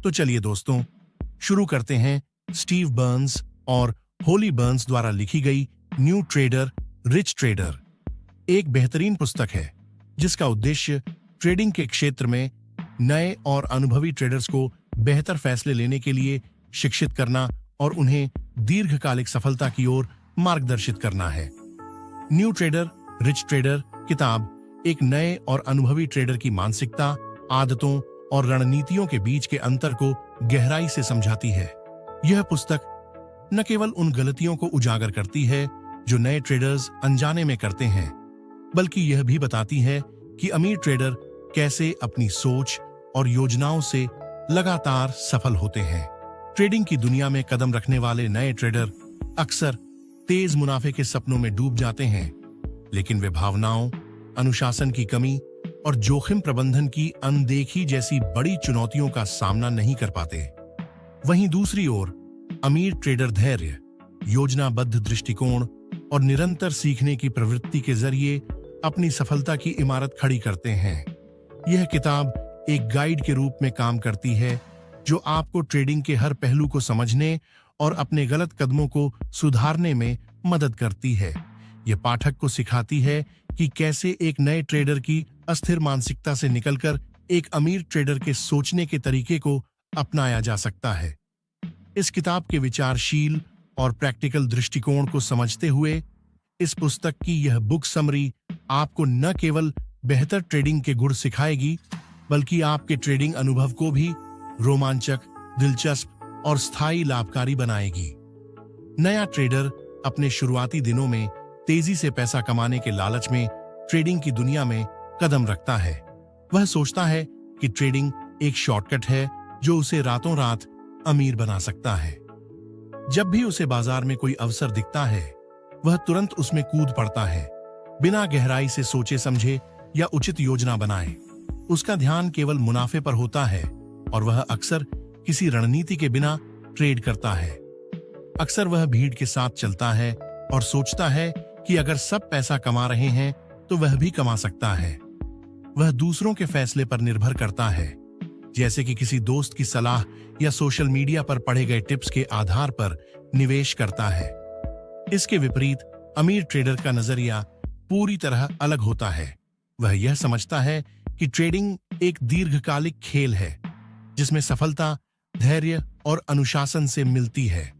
तो चलिए दोस्तों, शुरू करते हैं स्टीव बर्न्स और होली बर्न्स द्वारा लिखी गई न्यू ट्रेडर रिच ट्रेडर। एक बेहतरीन पुस्तक है जिसका उद्देश्य ट्रेडिंग के क्षेत्र में नए और अनुभवी ट्रेडर्स को बेहतर फैसले लेने के लिए शिक्षित करना और उन्हें दीर्घकालिक सफलता की ओर मार्गदर्शित करना है। न्यू ट्रेडर रिच ट्रेडर किताब एक नए और अनुभवी ट्रेडर की मानसिकता, आदतों और रणनीतियों के बीच के अंतर को गहराई से समझाती है। यह पुस्तक न केवल उन गलतियों को उजागर करती है जो नए ट्रेडर्स अनजाने में करते हैं, बल्कि यह भी बताती है कि अमीर ट्रेडर कैसे अपनी सोच और योजनाओं से लगातार सफल होते हैं। ट्रेडिंग की दुनिया में कदम रखने वाले नए ट्रेडर अक्सर तेज मुनाफे के सपनों में डूब जाते हैं, लेकिन वे भावनाओं, अनुशासन की कमी और जोखिम प्रबंधन की अनदेखी जैसी बड़ी चुनौतियों का सामना नहीं कर पाते। वहीं दूसरी ओर अमीर ट्रेडर धैर्य, योजनाबद्ध दृष्टिकोण और निरंतर सीखने की प्रवृत्ति के जरिए अपनी सफलता की इमारत खड़ी करते हैं। यह किताब एक गाइड के रूप में काम करती है जो आपको ट्रेडिंग के हर पहलू को समझने और अपने गलत कदमों को सुधारने में मदद करती है। यह पाठक को सिखाती है कि कैसे एक नए ट्रेडर की अस्थिर मानसिकता से निकलकर एक अमीर ट्रेडर के सोचने के तरीके को अपनाया जा सकता है। इस किताब के विचारशील और प्रैक्टिकल दृष्टिकोण को समझते हुए इस पुस्तक की यह बुक समरी आपको न केवल बेहतर ट्रेडिंग के गुण सिखाएगी, बल्कि आपके ट्रेडिंग अनुभव को भी रोमांचक, दिलचस्प और स्थायी लाभकारी बनाएगी। नया ट्रेडर अपने शुरुआती दिनों में तेजी से पैसा कमाने के लालच में ट्रेडिंग की दुनिया में कदम रखता है। वह सोचता है कि ट्रेडिंग एक शॉर्टकट है जो उसे रातों रात अमीर बना सकता है। जब भी उसे बाजार में कोई अवसर दिखता है, वह तुरंत उसमें कूद पड़ता है, बिना गहराई से सोचे समझे या उचित योजना बनाए। उसका ध्यान केवल मुनाफे पर होता है और वह अक्सर किसी रणनीति के बिना ट्रेड करता है। अक्सर वह भीड़ के साथ चलता है और सोचता है कि अगर सब पैसा कमा रहे हैं तो वह भी कमा सकता है। वह दूसरों के फैसले पर निर्भर करता है, जैसे कि किसी दोस्त की सलाह या सोशल मीडिया पर पढ़े गए टिप्स के आधार पर निवेश करता है। इसके विपरीत अमीर ट्रेडर का नजरिया पूरी तरह अलग होता है। वह यह समझता है कि ट्रेडिंग एक दीर्घकालिक खेल है जिसमें सफलता धैर्य और अनुशासन से मिलती है।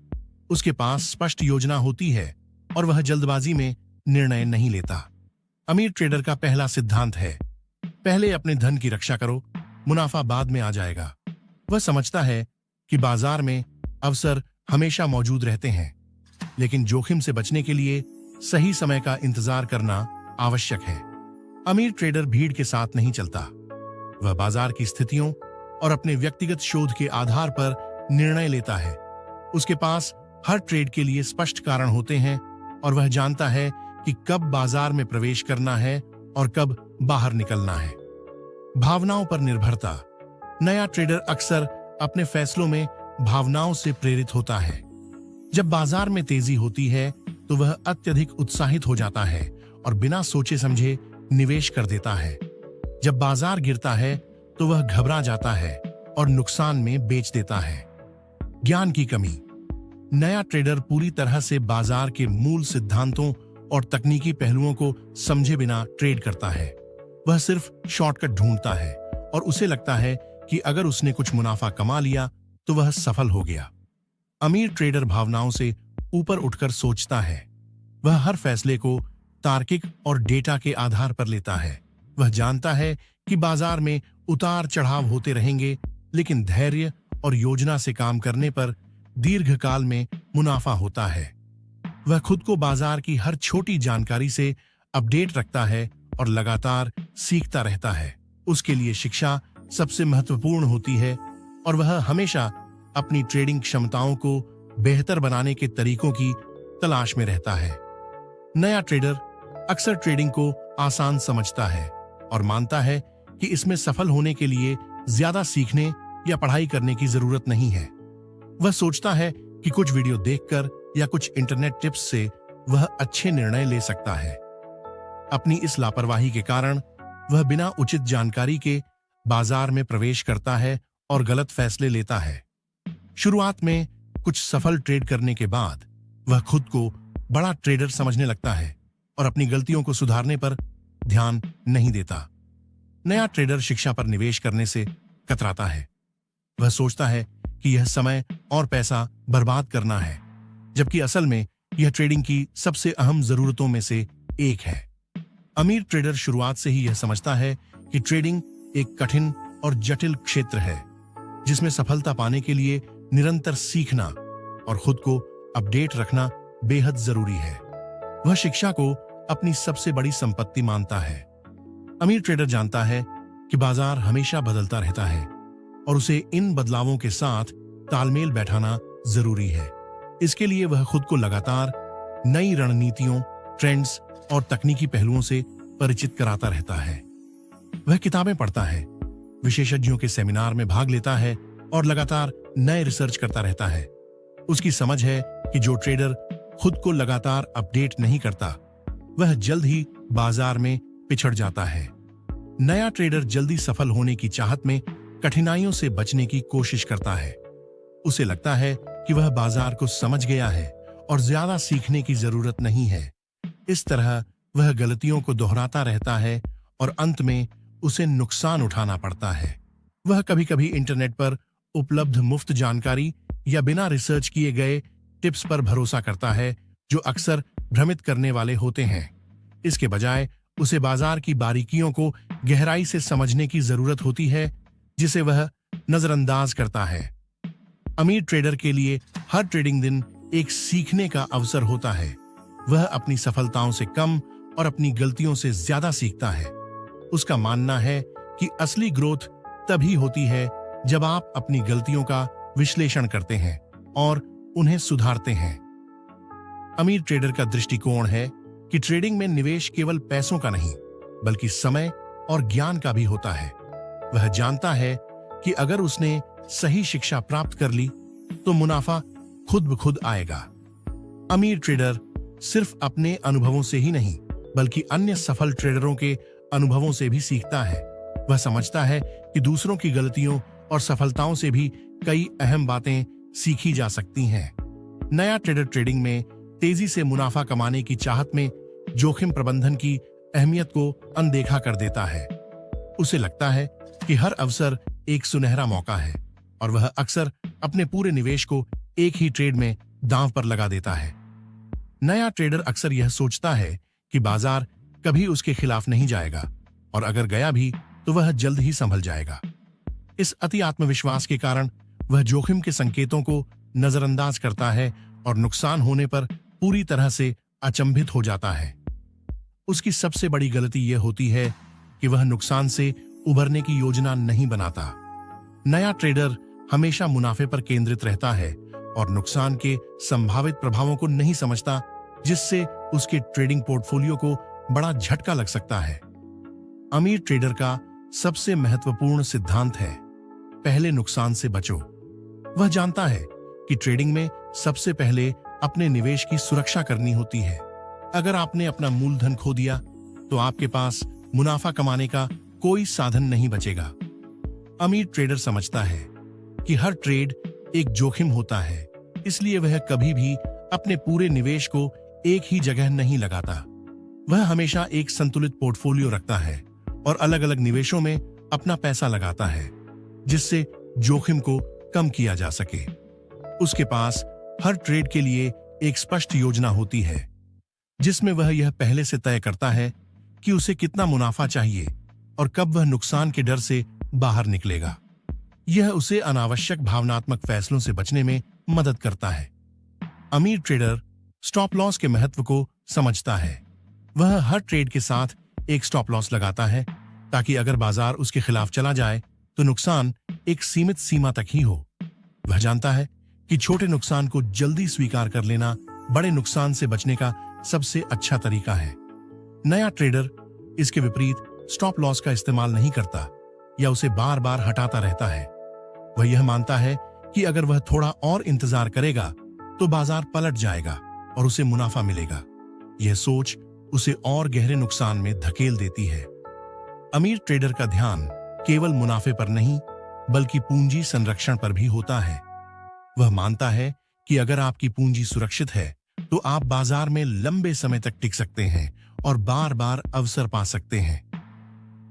उसके पास स्पष्ट योजना होती है और वह जल्दबाजी में निर्णय नहीं लेता। अमीर ट्रेडर का पहला सिद्धांत है, पहले अपने धन की रक्षा करो, मुनाफा बाद में आ जाएगा। वह समझता है कि बाजार में अवसर हमेशा मौजूद रहते हैं, लेकिन जोखिम से बचने के लिए सही समय का इंतजार करना आवश्यक है। अमीर ट्रेडर भीड़ के साथ नहीं चलता। वह बाजार की स्थितियों और अपने व्यक्तिगत शोध के आधार पर निर्णय लेता है। उसके पास हर ट्रेड के लिए स्पष्ट कारण होते हैं और वह जानता है कि कब बाजार में प्रवेश करना है और कब बाहर निकलना है। भावनाओं पर निर्भरता। नया ट्रेडर अक्सर अपने फैसलों में भावनाओं से प्रेरित होता है। जब बाजार में तेजी होती है तो वह अत्यधिक उत्साहित हो जाता है और बिना सोचे समझे निवेश कर देता है। जब बाजार गिरता है तो वह घबरा जाता है और नुकसान में बेच देता है। ज्ञान की कमी। नया ट्रेडर पूरी तरह से बाजार के मूल सिद्धांतों और तकनीकी पहलुओं को समझे बिना ट्रेड करता है। वह सिर्फ शॉर्टकट ढूंढता है और उसे लगता है कि अगर उसने कुछ मुनाफा कमा लिया तो वह सफल हो गया। अमीर ट्रेडर भावनाओं से ऊपर उठकर सोचता है। वह हर फैसले को तार्किक और डेटा के आधार पर लेता है। वह जानता है कि बाजार में उतार चढ़ाव होते रहेंगे, लेकिन धैर्य और योजना से काम करने पर दीर्घकाल में मुनाफा होता है। वह खुद को बाजार की हर छोटी जानकारी से अपडेट रखता है और लगातार सीखता रहता है। उसके लिए शिक्षा सबसे महत्वपूर्ण होती है और वह हमेशा अपनी ट्रेडिंग क्षमताओं को बेहतर बनाने के तरीकों की तलाश में रहता है। नया ट्रेडर अक्सर ट्रेडिंग को आसान समझता है और मानता है कि इसमें सफल होने के लिए ज्यादा सीखने या पढ़ाई करने की जरूरत नहीं है। वह सोचता है कि कुछ वीडियो देखकर या कुछ इंटरनेट टिप्स से वह अच्छे निर्णय ले सकता है। अपनी इस लापरवाही के कारण वह बिना उचित जानकारी के बाजार में प्रवेश करता है और गलत फैसले लेता है। शुरुआत में कुछ सफल ट्रेड करने के बाद वह खुद को बड़ा ट्रेडर समझने लगता है और अपनी गलतियों को सुधारने पर ध्यान नहीं देता। नया ट्रेडर शिक्षा पर निवेश करने से कतराता है। वह सोचता है कि यह समय और पैसा बर्बाद करना है, जबकि असल में यह ट्रेडिंग की सबसे अहम जरूरतों में से एक है। अमीर ट्रेडर शुरुआत से ही यह समझता है कि ट्रेडिंग एक कठिन और जटिल क्षेत्र है, जिसमें सफलता पाने के लिए निरंतर सीखना और खुद को अपडेट रखना बेहद जरूरी है। वह शिक्षा को अपनी सबसे बड़ी संपत्ति मानता है। अमीर ट्रेडर जानता है कि बाजार हमेशा बदलता रहता है और उसे इन बदलावों के साथ तालमेल बैठाना जरूरी है। इसके लिए वह खुद को लगातार नई रणनीतियों, ट्रेंड्स और तकनीकी पहलुओं से परिचित कराता रहता है। वह किताबें पढ़ता है, विशेषज्ञों के सेमिनार में भाग लेता है और लगातार नए रिसर्च करता रहता है। उसकी समझ है कि जो ट्रेडर खुद को लगातार अपडेट नहीं करता, वह जल्द ही बाजार में पिछड़ जाता है। नया ट्रेडर जल्दी सफल होने की चाहत में कठिनाइयों से बचने की कोशिश करता है। उसे लगता है कि वह बाजार को समझ गया है और ज्यादा सीखने की जरूरत नहीं है। इस तरह वह गलतियों को दोहराता रहता है और अंत में उसे नुकसान उठाना पड़ता है। वह कभी-कभी इंटरनेट पर उपलब्ध मुफ्त जानकारी या बिना रिसर्च किए गए टिप्स पर भरोसा करता है, जो अक्सर भ्रमित करने वाले होते हैं। इसके बजाय उसे बाजार की बारीकियों को गहराई से समझने की जरूरत होती है, जिसे वह नजरअंदाज करता है। अमीर ट्रेडर के लिए हर ट्रेडिंग दिन एक सीखने का अवसर होता है। वह अपनी सफलताओं से कम और अपनी गलतियों से ज्यादा सीखता है। उसका मानना है कि असली ग्रोथ तभी होती है जब आप अपनी गलतियों का विश्लेषण करते हैं और उन्हें सुधारते हैं। अमीर ट्रेडर का दृष्टिकोण है कि ट्रेडिंग में निवेश केवल पैसों का नहीं, बल्कि समय और ज्ञान का भी होता है। वह जानता है कि अगर उसने सही शिक्षा प्राप्त कर ली तो मुनाफा खुद ब खुद आएगा। अमीर ट्रेडर सिर्फ अपने अनुभवों से ही नहीं, बल्कि अन्य सफल ट्रेडरों के अनुभवों से भी सीखता है। वह समझता है कि दूसरों की गलतियों और सफलताओं से भी कई अहम बातें सीखी जा सकती हैं। नया ट्रेडर ट्रेडिंग में तेजी से मुनाफा कमाने की चाहत में जोखिम प्रबंधन की अहमियत को अनदेखा कर देता है। उसे लगता है कि हर अवसर एक सुनहरा मौका है और वह अक्सर अपने पूरे निवेश को एक ही ट्रेड में दांव पर लगा देता है। नया ट्रेडर अक्सर यह सोचता है कि बाजार कभी उसके खिलाफ नहीं जाएगा और अगर गया भी तो वह जल्द ही संभल जाएगा। इस अति आत्मविश्वास के कारण वह जोखिम के संकेतों को नजरअंदाज करता है और नुकसान होने पर पूरी तरह से अचंभित हो जाता है। उसकी सबसे बड़ी गलती यह होती है कि वह नुकसान से उभरने की योजना नहीं बनाता। नया ट्रेडर हमेशा मुनाफे पर केंद्रित रहता है और नुकसान के संभावित प्रभावों को नहीं समझता, जिससे उसके ट्रेडिंग पोर्टफोलियो को बड़ा झटका लग सकता है। अमीर ट्रेडर का सबसे महत्वपूर्ण सिद्धांत है, पहले नुकसान से बचो। वह जानता है कि ट्रेडिंग में सबसे पहले अपने निवेश की सुरक्षा करनी होती है। अगर आपने अपना मूलधन खो दिया तो आपके पास मुनाफा कमाने का कोई साधन नहीं बचेगा। अमीर ट्रेडर समझता है कि हर ट्रेड एक जोखिम होता है, इसलिए वह कभी भी अपने पूरे निवेश को एक ही जगह नहीं लगाता। वह हमेशा एक संतुलित पोर्टफोलियो रखता है और अलग अलग निवेशों में अपना पैसा लगाता है, जिससे जोखिम को कम किया जा सके। उसके पास हर ट्रेड के लिए एक स्पष्ट योजना होती है, जिसमें वह यह पहले से तय करता है कि उसे कितना मुनाफा चाहिए और कब वह नुकसान के डर से बाहर निकलेगा। यह उसे अनावश्यक भावनात्मक फैसलों से बचने में मदद करता है। अमीर ट्रेडर स्टॉप लॉस के महत्व को समझता है। वह हर ट्रेड के साथ एक स्टॉप लॉस लगाता है, ताकि अगर बाजार उसके खिलाफ चला जाए तो नुकसान एक सीमित सीमा तक ही हो। वह जानता है कि छोटे नुकसान को जल्दी स्वीकार कर लेना बड़े नुकसान से बचने का सबसे अच्छा तरीका है। नया ट्रेडर इसके विपरीत स्टॉप लॉस का इस्तेमाल नहीं करता या उसे बार बार हटाता रहता है। वह यह मानता है कि अगर वह थोड़ा और इंतजार करेगा तो बाजार पलट जाएगा और उसे मुनाफा मिलेगा। यह सोच उसे और गहरे नुकसान में धकेल देती है। अमीर ट्रेडर का ध्यान केवल मुनाफे पर नहीं, बल्कि पूंजी संरक्षण पर भी होता है। वह मानता है कि अगर आपकी पूंजी सुरक्षित है तो आप बाजार में लंबे समय तक टिक सकते हैं और बार बार अवसर पा सकते हैं।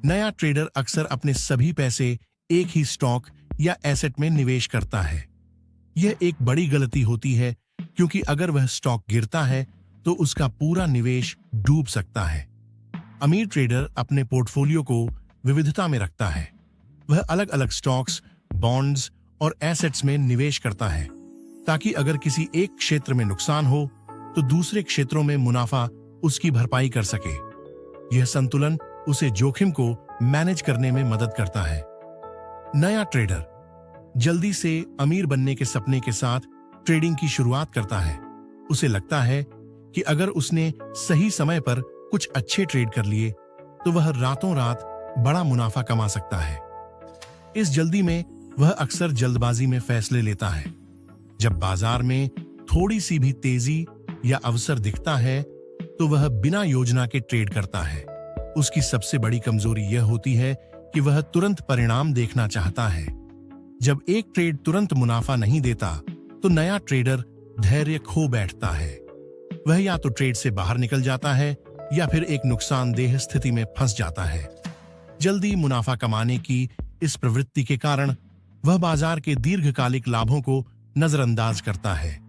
नया ट्रेडर अक्सर अपने सभी पैसे एक ही स्टॉक या एसेट में निवेश करता है। यह एक बड़ी गलती होती है, क्योंकि अगर वह स्टॉक गिरता है तो उसका पूरा निवेश डूब सकता है। अमीर ट्रेडर अपने पोर्टफोलियो को विविधता में रखता है। वह अलग अलग स्टॉक्स, बॉन्ड्स और एसेट्स में निवेश करता है, ताकि अगर किसी एक क्षेत्र में नुकसान हो तो दूसरे क्षेत्रों में मुनाफा उसकी भरपाई कर सके। यह संतुलन उसे जोखिम को मैनेज करने में मदद करता है। नया ट्रेडर जल्दी से अमीर बनने के सपने के साथ ट्रेडिंग की शुरुआत करता है। उसे लगता है कि अगर उसने सही समय पर कुछ अच्छे ट्रेड कर लिए तो वह रातों रात बड़ा मुनाफा कमा सकता है। इस जल्दी में वह अक्सर जल्दबाजी में फैसले लेता है। जब बाजार में थोड़ी सी भी तेजी या अवसर दिखता है तो वह बिना योजना के ट्रेड करता है। उसकी सबसे बड़ी कमजोरी यह होती है कि वह तुरंत परिणाम देखना चाहता है। जब एक ट्रेड तुरंत मुनाफा नहीं देता तो नया ट्रेडर धैर्य खो बैठता है। वह या तो ट्रेड से बाहर निकल जाता है या फिर एक नुकसानदेह स्थिति में फंस जाता है। जल्दी मुनाफा कमाने की इस प्रवृत्ति के कारण वह बाजार के दीर्घकालिक लाभों को नजरअंदाज करता है।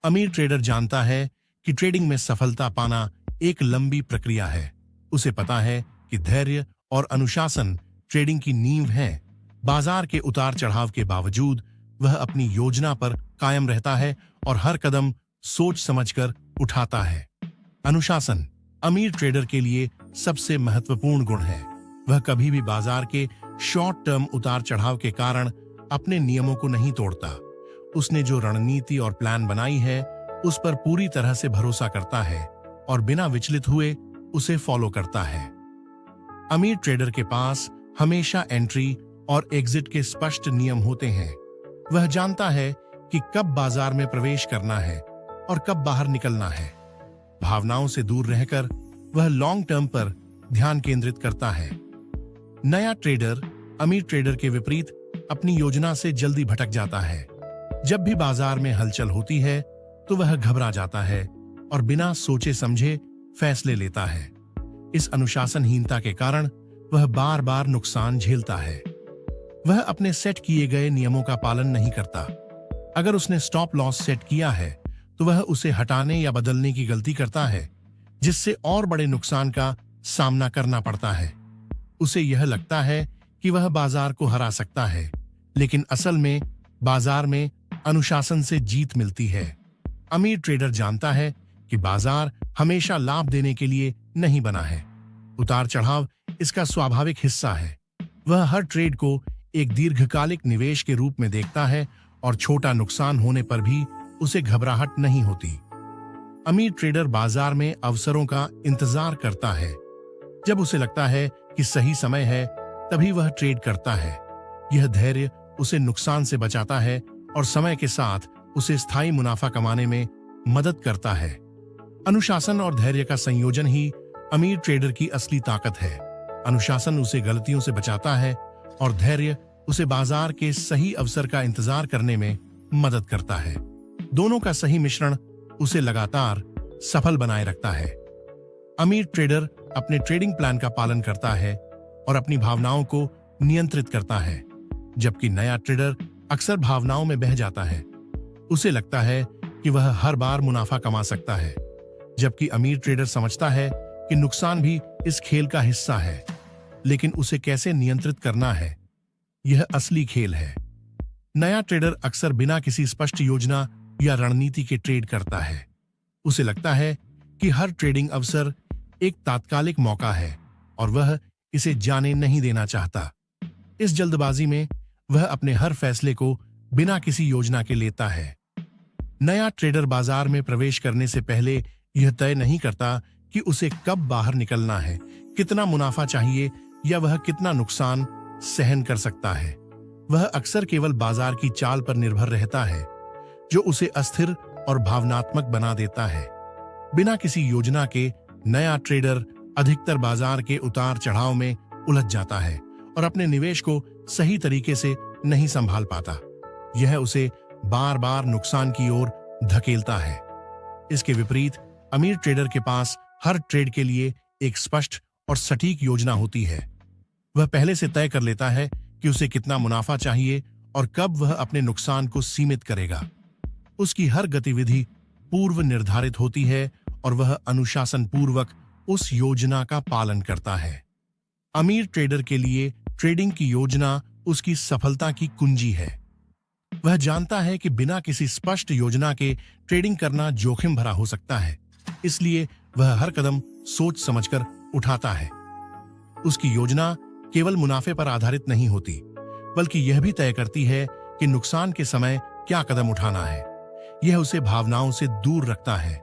अमीर ट्रेडर जानता है कि ट्रेडिंग में सफलता पाना एक लंबी प्रक्रिया है। उसे पता है कि धैर्य और अनुशासन ट्रेडिंग की नींव है। बाजार के उतार चढ़ाव के बावजूद वह अपनी योजना पर कायम रहता है और हर कदम सोच समझकर उठाता है। अनुशासन अमीर ट्रेडर के लिए सबसे महत्वपूर्ण गुण है। वह कभी भी बाजार के शॉर्ट टर्म उतार चढ़ाव के कारण अपने नियमों को नहीं तोड़ता। उसने जो रणनीति और प्लान बनाई है उस पर पूरी तरह से भरोसा करता है और बिना विचलित हुए उसे फॉलो करता है। अमीर ट्रेडर के पास हमेशा एंट्री और एग्जिट के स्पष्ट नियम होते हैं। वह जानता है कि कब बाजार में प्रवेश करना है और कब बाहर निकलना है। भावनाओं से दूर रहकर वह लॉन्ग टर्म पर ध्यान केंद्रित करता है। नया ट्रेडर अमीर ट्रेडर के विपरीत अपनी योजना से जल्दी भटक जाता है। जब भी बाजार में हलचल होती है तो वह घबरा जाता है और बिना सोचे समझे फैसले लेता है। इस अनुशासनहीनता के कारण वह बार बार नुकसान झेलता है। वह अपने सेट किए गए नियमों का पालन नहीं करता। अगर उसने स्टॉप लॉस सेट किया है तो वह उसे हटाने या बदलने की गलती करता है, जिससे और बड़े नुकसान का सामना करना पड़ता है। उसे यह लगता है कि वह बाजार को हरा सकता है, लेकिन असल में बाजार में अनुशासन से जीत मिलती है। अमीर ट्रेडर जानता है कि बाजार हमेशा लाभ देने के लिए नहीं बना है। उतार चढ़ाव इसका स्वाभाविक हिस्सा है। वह हर ट्रेड को एक दीर्घकालिक निवेश के रूप में देखता है और छोटा नुकसान होने पर भी उसे घबराहट नहीं होती। अमीर ट्रेडर बाजार में अवसरों का इंतजार करता है। जब उसे लगता है कि सही समय है तभी वह ट्रेड करता है। यह धैर्य उसे नुकसान से बचाता है और समय के साथ उसे स्थायी मुनाफा कमाने में मदद करता है। अनुशासन और धैर्य का संयोजन ही अमीर ट्रेडर की असली ताकत है। अनुशासन उसे गलतियों से बचाता है और धैर्य उसे बाजार के सही अवसर का इंतजार करने में मदद करता है। दोनों का सही मिश्रण उसे लगातार सफल बनाए रखता है। अमीर ट्रेडर अपने ट्रेडिंग प्लान का पालन करता है और अपनी भावनाओं को नियंत्रित करता है, जबकि नया ट्रेडर अक्सर भावनाओं में बह जाता है। उसे लगता है कि वह हर बार मुनाफा कमा सकता है, जबकि अमीर ट्रेडर समझता है कि नुकसान भी इस खेल का हिस्सा है, लेकिन उसे कैसे नियंत्रित करना है, यह असली खेल है। नया ट्रेडर अक्सर बिना किसी स्पष्ट योजना या रणनीति के ट्रेड करता है। उसे लगता है कि हर ट्रेडिंग अवसर एक तात्कालिक मौका है और वह इसे जाने नहीं देना चाहता। इस जल्दबाजी में वह अपने हर फैसले को बिना किसी योजना के लेता है। नया ट्रेडर बाजार में प्रवेश करने से पहले यह तय नहीं करता कि उसे कब बाहर निकलना है, कितना मुनाफा चाहिए या वह कितना नुकसान सहन कर सकता है। वह अक्सर केवल बाजार की चाल पर निर्भर रहता है, जो उसे अस्थिर और भावनात्मक बना देता है। बिना किसी योजना के नया ट्रेडर अधिकतर बाजार के उतार चढ़ाव में उलझ जाता है और अपने निवेश को सही तरीके से नहीं संभाल पाता। यह उसे बार बार नुकसान की ओर धकेलता है। इसके विपरीत अमीर ट्रेडर के पास हर ट्रेड के लिए एक स्पष्ट और सटीक योजना होती है। वह पहले से तय कर लेता है कि उसे कितना मुनाफा चाहिए और कब वह अपने नुकसान को सीमित करेगा। उसकी हर गतिविधि पूर्व निर्धारित होती है और वह अनुशासन पूर्वक उस योजना का पालन करता है। अमीर ट्रेडर के लिए ट्रेडिंग की योजना उसकी सफलता की कुंजी है। वह जानता है कि बिना किसी स्पष्ट योजना के ट्रेडिंग करना जोखिम भरा हो सकता है, इसलिए वह हर कदम सोच समझकर उठाता है। उसकी योजना केवल मुनाफे पर आधारित नहीं होती, बल्कि यह भी तय करती है कि नुकसान के समय क्या कदम उठाना है। यह उसे भावनाओं से दूर रखता है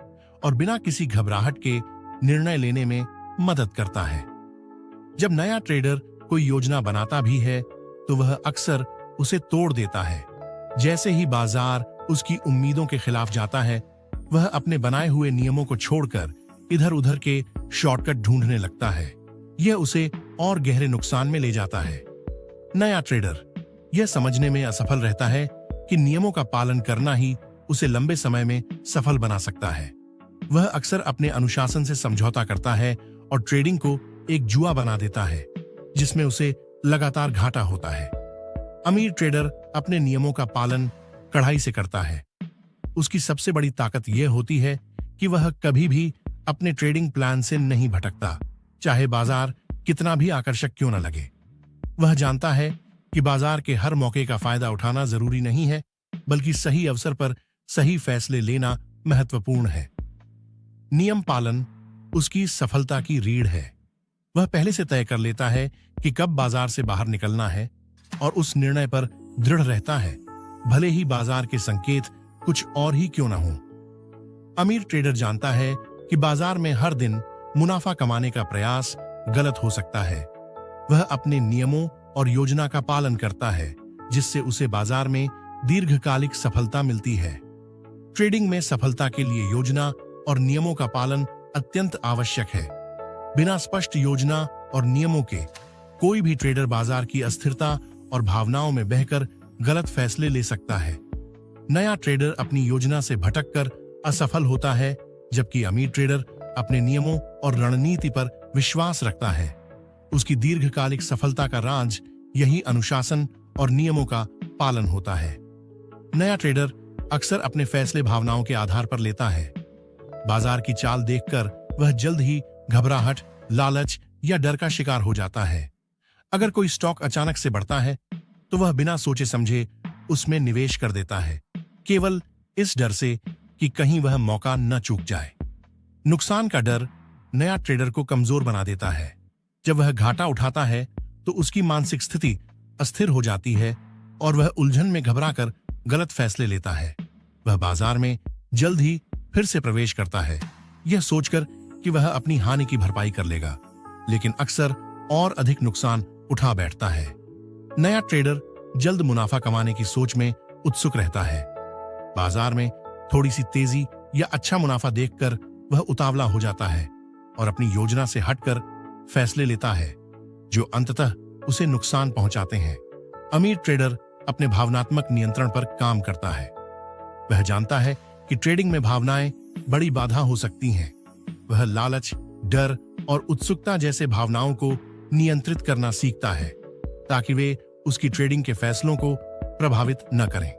और बिना किसी घबराहट के निर्णय लेने में मदद करता है। जब नया ट्रेडर कोई योजना बनाता भी है तो वह अक्सर उसे तोड़ देता है। जैसे ही बाजार उसकी उम्मीदों के खिलाफ जाता है, वह अपने बनाए हुए नियमों को छोड़कर इधर उधर के शॉर्टकट ढूंढने लगता है। यह उसे और गहरे नुकसान में ले जाता है। नया ट्रेडर यह समझने में असफल रहता है कि नियमों का पालन करना ही उसे लंबे समय में सफल बना सकता है। वह अक्सर अपने अनुशासन से समझौता करता है और ट्रेडिंग को एक जुआ बना देता है, जिसमें उसे लगातार घाटा होता है। अमीर ट्रेडर अपने नियमों का पालन कड़ाई से करता है। उसकी सबसे बड़ी ताकत यह होती है कि वह कभी भी अपने ट्रेडिंग प्लान से नहीं भटकता, चाहे बाजार कितना भी आकर्षक क्यों न लगे। वह जानता है कि बाजार के हर मौके का फायदा उठाना जरूरी नहीं है, बल्कि सही अवसर पर सही फैसले लेना महत्वपूर्ण है। नियम पालन उसकी सफलता की रीढ़ है। वह पहले से तय कर लेता है कि कब बाजार से बाहर निकलना है और उस निर्णय पर दृढ़ रहता है, भले ही बाजार के संकेत कुछ और ही क्यों न हो। अमीर ट्रेडर जानता है कि बाजार में हर दिन मुनाफा कमाने का प्रयास गलत हो सकता है। वह अपने नियमों और योजना का पालन करता है, जिससे उसे बाजार में दीर्घकालिक सफलता मिलती है। ट्रेडिंग में सफलता के लिए योजना और नियमों का पालन अत्यंत आवश्यक है। बिना स्पष्ट योजना और नियमों के कोई भी ट्रेडर बाजार की अस्थिरता और भावनाओं में बहकर गलत फैसले ले सकता है। नया ट्रेडर अपनी योजना से भटककर असफल होता है, जबकि अमीर ट्रेडर अपने नियमों और रणनीति पर विश्वास रखता है। उसकी दीर्घकालिक सफलता का राज यही अनुशासन और नियमों का पालन होता है। नया ट्रेडर अक्सर अपने फैसले भावनाओं के आधार पर लेता है। बाजार की चाल देखकर वह जल्द ही घबराहट, लालच या डर का शिकार हो जाता है। अगर कोई स्टॉक अचानक से बढ़ता है तो वह बिना सोचे समझे उसमें निवेश कर देता है, केवल इस डर से कि कहीं वह मौका न चूक जाए। नुकसान का डर नया ट्रेडर को कमजोर बना देता है। जब वह घाटा उठाता है तो उसकी मानसिक स्थिति अस्थिर हो जाती है और वह उलझन में घबराकर गलत फैसले लेता है। वह बाजार में जल्द ही फिर से प्रवेश करता है, यह सोचकर कि वह अपनी हानि की भरपाई कर लेगा, लेकिन अक्सर और अधिक नुकसान उठा बैठता है। नया ट्रेडर जल्द मुनाफा कमाने की सोच में उत्सुक रहता है। बाजार में थोड़ी सी तेजी या अच्छा मुनाफा देखकर वह उतावला हो जाता है और अपनी योजना से हटकर फैसले लेता है, जो अंततः उसे नुकसान पहुंचाते हैं। अमीर ट्रेडर अपने भावनात्मक नियंत्रण पर काम करता है। वह जानता है कि ट्रेडिंग में भावनाएं बड़ी बाधा हो सकती हैं। वह लालच, डर और उत्सुकता जैसे भावनाओं को नियंत्रित करना सीखता है, ताकि वे उसकी ट्रेडिंग के फैसलों को प्रभावित न करें।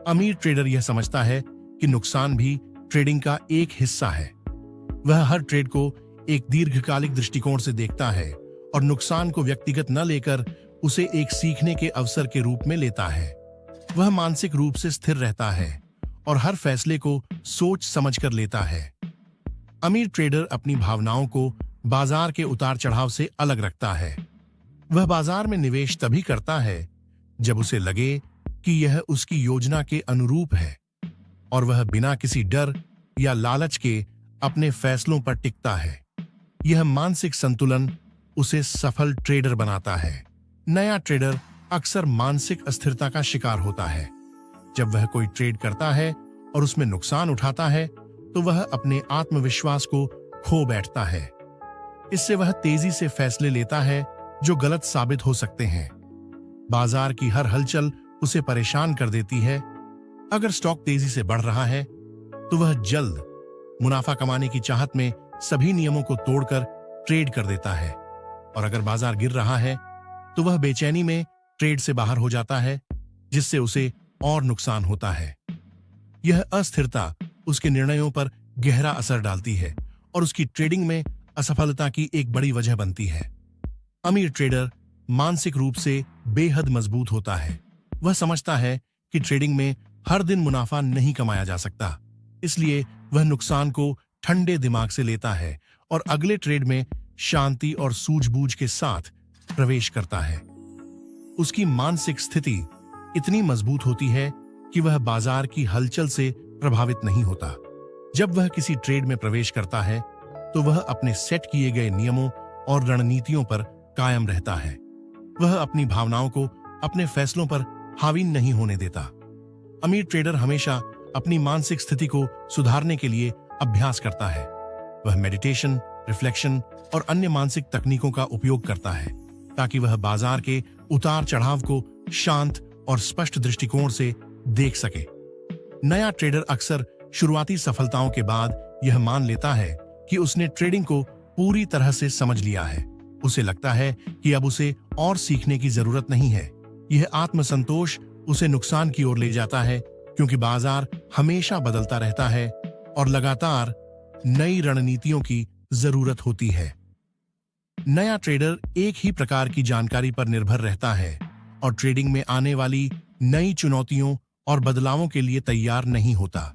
अमीर ट्रेडर यह समझता है कि नुकसान भी ट्रेडिंग का एक हिस्सा है। वह हर ट्रेड को एक दीर्घकालिक दृष्टिकोण से देखता है और नुकसान को व्यक्तिगत न लेकर उसे एक सीखने के अवसर के रूप में लेता है। वह मानसिक रूप से स्थिर रहता है और हर फैसले को सोच समझकर लेता है। अमीर ट्रेडर अपनी भावनाओं को बाजार के उतार चढ़ाव से अलग रखता है। वह बाजार में निवेश तभी करता है जब उसे लगे कि यह उसकी योजना के अनुरूप है और वह बिना किसी डर या लालच के अपने फैसलों पर टिकता है। यह मानसिक संतुलन उसे सफल ट्रेडर बनाता है। नया ट्रेडर अक्सर मानसिक अस्थिरता का शिकार होता है। जब वह कोई ट्रेड करता है और उसमें नुकसान उठाता है तो वह अपने आत्मविश्वास को खो बैठता है। इससे वह तेजी से फैसले लेता है जो गलत साबित हो सकते हैं। बाजार की हर हलचल उसे परेशान कर देती है। अगर स्टॉक तेजी से बढ़ रहा है तो वह जल्द मुनाफा कमाने की चाहत में सभी नियमों को तोड़कर ट्रेड कर देता है, और अगर बाजार गिर रहा है तो वह बेचैनी में ट्रेड से बाहर हो जाता है, जिससे उसे और नुकसान होता है। यह अस्थिरता उसके निर्णयों पर गहरा असर डालती है और उसकी ट्रेडिंग में असफलता की एक बड़ी वजह बनती है। अमीर ट्रेडर मानसिक रूप से बेहद मजबूत होता है। वह समझता है कि ट्रेडिंग में हर दिन मुनाफा नहीं कमाया जा सकता, इसलिए वह नुकसान को ठंडे दिमाग से लेता है और अगले ट्रेड में शांति और सूझबूझ के साथ प्रवेश करता है। उसकी मानसिक स्थिति इतनी मजबूत होती है कि वह बाजार की हलचल से प्रभावित नहीं होता। जब वह किसी ट्रेड में प्रवेश करता है तो वह अपने सेट किए गए नियमों और रणनीतियों पर कायम रहता है। वह अपनी भावनाओं को अपने फैसलों पर हावी नहीं होने देता। अमीर ट्रेडर हमेशा अपनी मानसिक स्थिति को सुधारने के लिए अभ्यास करता है। वह मेडिटेशन, रिफ्लेक्शन और अन्य मानसिक तकनीकों का उपयोग करता है ताकि वह बाजार के उतार चढ़ाव को शांत और स्पष्ट दृष्टिकोण से देख सके। नया ट्रेडर अक्सर शुरुआती सफलताओं के बाद यह मान लेता है कि उसने ट्रेडिंग को पूरी तरह से समझ लिया है। उसे लगता है कि अब उसे और सीखने की जरूरत नहीं है। यह आत्मसंतोष उसे नुकसान की ओर ले जाता है, क्योंकि बाजार हमेशा बदलता रहता है और लगातार नई रणनीतियों की जरूरत होती है। नया ट्रेडर एक ही प्रकार की जानकारी पर निर्भर रहता है और ट्रेडिंग में आने वाली नई चुनौतियों और बदलावों के लिए तैयार नहीं होता।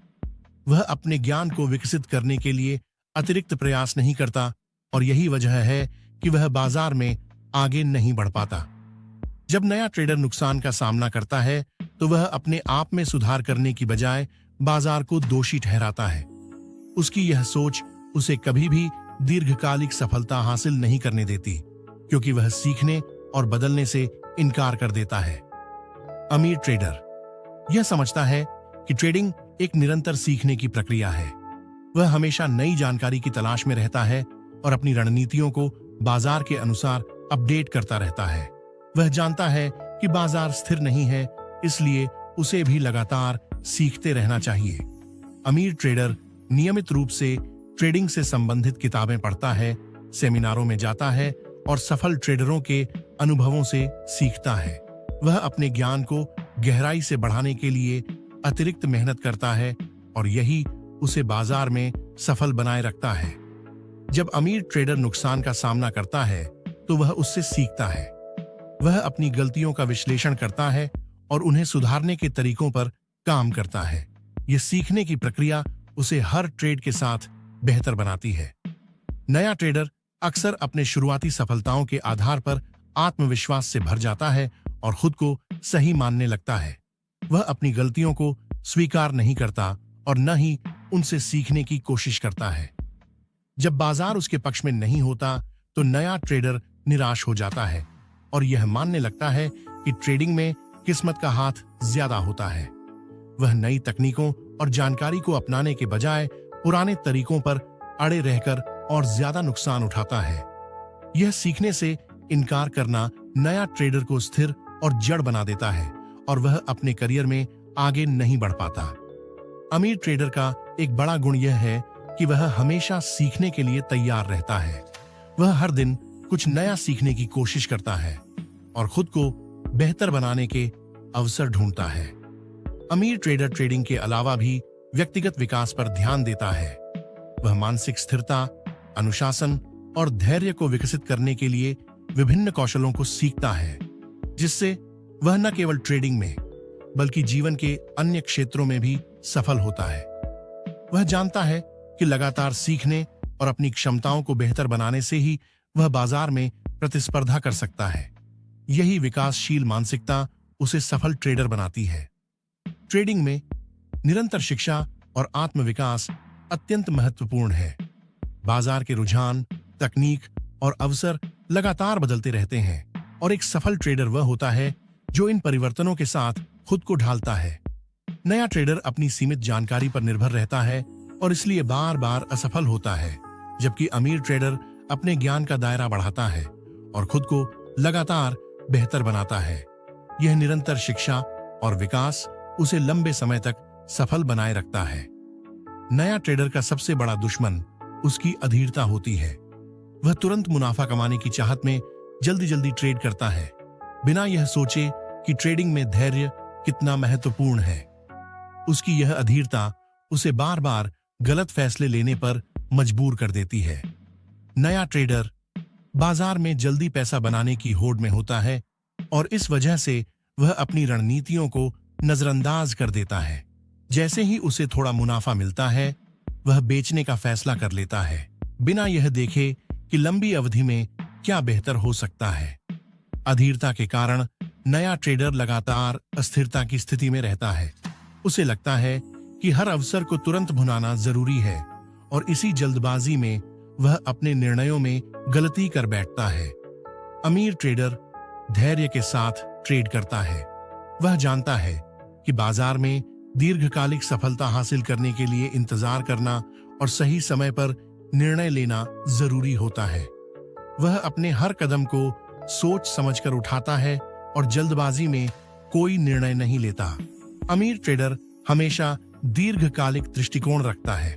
वह अपने ज्ञान को विकसित करने के लिए अतिरिक्त प्रयास नहीं करता और यही वजह है कि वह बाजार में आगे नहीं बढ़ पाता। जब नया ट्रेडर नुकसान का सामना करता है तो वह अपने आप में सुधार करने की बजाय बाजार को दोषी ठहराता है। उसकी यह सोच उसे कभी भी दीर्घकालिक सफलता हासिल नहीं करने देती, क्योंकि वह सीखने और बदलने से इनकार कर देता है। अमीर ट्रेडर यह समझता है कि ट्रेडिंग एक निरंतर सीखने की प्रक्रिया है। वह हमेशा नई जानकारी की तलाश में रहता है और अपनी रणनीतियों को बाजार के अनुसार अपडेट करता रहता है। वह जानता है कि बाजार स्थिर नहीं है, इसलिए उसे भी लगातार सीखते रहना चाहिए। अमीर ट्रेडर नियमित रूप से ट्रेडिंग से संबंधित किताबें पढ़ता है, सेमिनारों में जाता है और सफल ट्रेडरों के अनुभवों से सीखता है। वह अपने ज्ञान को गहराई से बढ़ाने के लिए अतिरिक्त मेहनत करता है और यही उसे बाजार में सफल बनाए रखता है। जब अमीर ट्रेडर नुकसान का सामना करता है तो वह उससे सीखता है। वह अपनी गलतियों का विश्लेषण करता है और उन्हें सुधारने के तरीकों पर काम करता है। यह सीखने की प्रक्रिया उसे हर ट्रेड के साथ बेहतर बनाती है। नया ट्रेडर अक्सर अपने शुरुआती सफलताओं के आधार पर आत्मविश्वास से भर जाता है और खुद को सही मानने लगता है। वह अपनी गलतियों को स्वीकार नहीं करता और न ही उनसे सीखने की कोशिश करता है। जब बाजार उसके पक्ष में नहीं होता तो नया ट्रेडर निराश हो जाता है और यह मानने लगता है कि ट्रेडिंग में किस्मत का हाथ ज्यादा होता है। वह नई तकनीकों और जानकारी को अपनाने के बजाय पुराने तरीकों पर अड़े रहकर और ज्यादा नुकसान उठाता है। यह सीखने से इनकार करना नया ट्रेडर को स्थिर और जड़ बना देता है और वह अपने करियर में आगे नहीं बढ़ पाता। अमीर ट्रेडर का एक बड़ा गुण यह है कि वह हमेशा सीखने के लिए तैयार रहता है। वह हर दिन कुछ नया सीखने की कोशिश करता है और खुद को बेहतर बनाने के अवसर ढूंढता है। अमीर ट्रेडर ट्रेडिंग के अलावा भी व्यक्तिगत विकास पर ध्यान देता है। वह मानसिक स्थिरता, अनुशासन और धैर्य को विकसित करने के लिए विभिन्न कौशलों को सीखता है, जिससे वह न केवल ट्रेडिंग में बल्कि जीवन के अन्य क्षेत्रों में भी सफल होता है। वह जानता है कि लगातार सीखने और अपनी क्षमताओं को बेहतर बनाने से ही वह बाजार में प्रतिस्पर्धा कर सकता है। यही विकासशील मानसिकता उसे सफल ट्रेडर बनाती है। ट्रेडिंग में निरंतर शिक्षा और आत्मविकास अत्यंत महत्वपूर्ण है। बाजार के रुझान, तकनीक और अवसर लगातार बदलते रहते हैं और एक सफल ट्रेडर वह होता है जो इन परिवर्तनों के साथ खुद को ढालता है। नया ट्रेडर अपनी सीमित जानकारी पर निर्भर रहता है और इसलिए बार बार असफल होता है, जबकि अमीर ट्रेडर अपने ज्ञान का दायरा बढ़ाता है और खुद को लगातार बेहतर बनाता है। यह निरंतर शिक्षा और विकास उसे लंबे समय तक सफल बनाए रखता है। नया ट्रेडर का सबसे बड़ा दुश्मन उसकी अधीरता होती है। वह तुरंत मुनाफा कमाने की चाहत में जल्दी जल्दी ट्रेड करता है, बिना यह सोचे कि ट्रेडिंग में धैर्य कितना महत्वपूर्ण है। उसकी यह अधीरता उसे बार बार गलत फैसले लेने पर मजबूर कर देती है। नया ट्रेडर बाजार में जल्दी पैसा बनाने की होड़ में होता है और इस वजह से वह अपनी रणनीतियों को नजरअंदाज कर देता है। जैसे ही उसे थोड़ा मुनाफा मिलता है, वह बेचने का फैसला कर लेता है, बिना यह देखे कि लंबी अवधि में क्या बेहतर हो सकता है। अधीरता के कारण नया ट्रेडर लगातार अस्थिरता की स्थिति में रहता है। उसे लगता है कि हर अवसर को तुरंत भुनाना जरूरी है और इसी जल्दबाजी में वह अपने निर्णयों में गलती कर बैठता है। अमीर ट्रेडर धैर्य के साथ ट्रेड करता है। वह जानता है कि बाजार में दीर्घकालिक सफलता हासिल करने के लिए इंतजार करना और सही समय पर निर्णय लेना जरूरी होता है। वह अपने हर कदम को सोच समझकर उठाता है और जल्दबाजी में कोई निर्णय नहीं लेता। अमीर ट्रेडर हमेशा दीर्घकालिक दृष्टिकोण रखता है।